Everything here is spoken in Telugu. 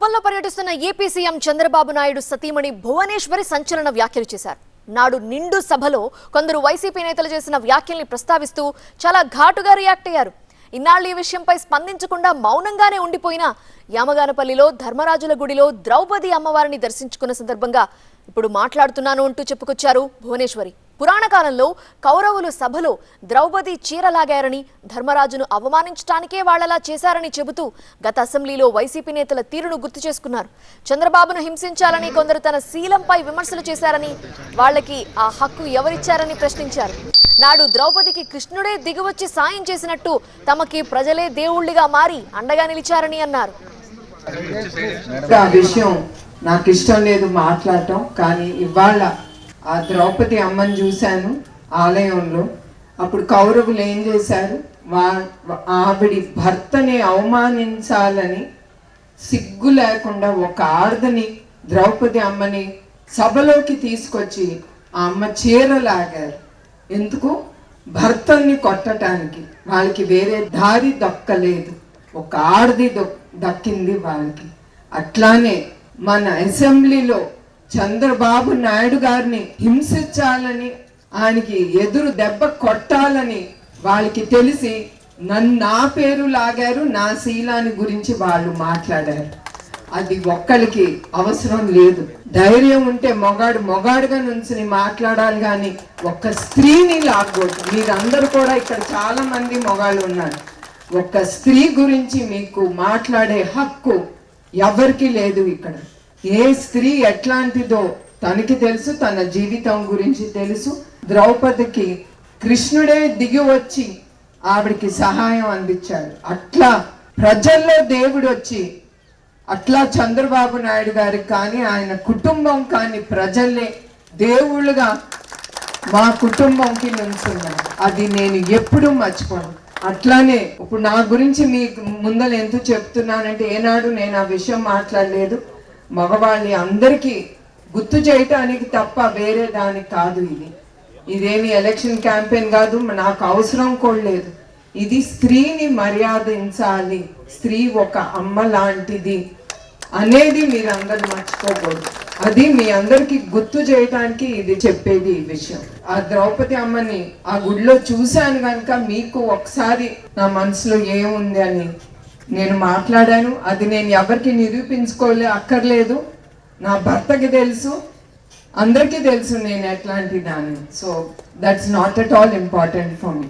కుప్పంలో పర్యటిస్తున్న ఏపీ సీఎం చంద్రబాబు నాయుడు సతీమణి భువనేశ్వరి సంచలన వ్యాఖ్యలు చేశారు. నాడు నిండు సభలో కొందరు వైసీపీ నేతలు చేసిన వ్యాఖ్యల్ని ప్రస్తావిస్తూ చాలా ఘాటుగా రియాక్ట్ అయ్యారు. ఇన్నాళ్ళు ఈ విషయంపై స్పందించకుండా మౌనంగానే ఉండిపోయిన యామగానపల్లిలో ధర్మరాజుల గుడిలో ద్రౌపది అమ్మవారిని దర్శించుకున్న సందర్భంగా ఇప్పుడు మాట్లాడుతున్నాను అంటూ చెప్పుకొచ్చారు భువనేశ్వరి. పురాణ కాలంలో కౌరవులు సభలో ద్రౌపది చీరలాగారని, ధర్మరాజును అవమానించడానికే వాళ్లలా చేశారని చెబుతూ గత అసెంబ్లీలో వైసీపీ నేతల తీరును గుర్తు చేసుకున్నారు. చంద్రబాబును హింసించాలని కొందరు తన శీలంపై విమర్శలు చేశారని, వాళ్లకి ఆ హక్కు ఎవరిచ్చారని ప్రశ్నించారు. నాడు ద్రౌపదికి కృష్ణుడే దిగివచ్చి సాయం చేసినట్టు తమకి ప్రజలే దేవుళ్లుగా మారి అండగా నిలిచారని అన్నారు. నాకు ఇష్టం లేదు మాట్లాడటం, కానీ ఇవాళ ఆ ద్రౌపది అమ్మని చూశాను ఆలయంలో. అప్పుడు కౌరవులు ఏం చేశారు, ఆవిడి భర్తని అవమానించాలని సిగ్గు లేకుండా ఒక ఆడదని ద్రౌపది అమ్మని సభలోకి తీసుకొచ్చి ఆ అమ్మ చీరలాగారు. ఎందుకు? భర్తని కొట్టడానికి. వాళ్ళకి వేరే దారి దక్కలేదు, ఒక ఆడది దక్కింది వాళ్ళకి. అట్లానే మన అసెంబ్లీలో చంద్రబాబు నాయుడు గారిని హింసించాలని, ఆయనకి ఎదురు దెబ్బ కొట్టాలని వాళ్ళకి తెలిసి నా పేరు లాగారు, నా శీలాన్ని గురించి వాళ్ళు మాట్లాడారు. అది ఒక్కరికి అవసరం లేదు. ధైర్యం ఉంటే మొగాడుగా నుంచి మాట్లాడాలి, కానీ ఒక్క స్త్రీని లాగకూడదు. మీరందరూ కూడా ఇక్కడ చాలా మంది మొగాళ్ళు ఉన్నారు. ఒక్క స్త్రీ గురించి మీకు మాట్లాడే హక్కు ఎవరికి లేదు. ఇక్కడ ఏ స్త్రీ ఎట్లాంటిదో తనకి తెలుసు, తన జీవితం గురించి తెలుసు. ద్రౌపదికి కృష్ణుడే దిగి వచ్చి ఆవిడికి సహాయం అందించాడు. అట్లా ప్రజల్లో దేవుడు వచ్చి, అట్లా చంద్రబాబు నాయుడు గారికి కానీ ఆయన కుటుంబం కానీ ప్రజలే దేవుళ్ళుగా మా కుటుంబంకి నుంచున్నారు. అది నేను ఎప్పుడూ మర్చిపోను. అట్లానే ఇప్పుడు నా గురించి మీకు ముందర ఎందుకు చెప్తున్నానంటే, ఏనాడు నేను ఆ విషయం మాట్లాడలేదు. మగవాళ్ళని అందరికీ గుర్తు చేయటానికి తప్ప వేరే దానికి కాదు. ఇదేమి ఎలక్షన్ క్యాంపెయిన్ కాదు, నాకు అవసరం కూడా లేదు. ఇది స్త్రీని మర్యాదించాలి, స్త్రీ ఒక అమ్మ లాంటిది అనేది మీరందరూ మర్చిపోకూడదు. అది మీ అందరికి గుర్తు చేయడానికి ఇది చెప్పేది ఈ విషయం. ఆ ద్రౌపది అమ్మని ఆ గుడిలో చూశాను కనుక మీకు ఒకసారి నా మనసులో ఏముంది అని నేను మాట్లాడాను. అది నేను ఎవరికి అక్కర్లేదు. నా భర్తకి తెలుసు, అందరికీ తెలుసు నేను ఎట్లాంటి దాన్ని. So that's not at all important for me.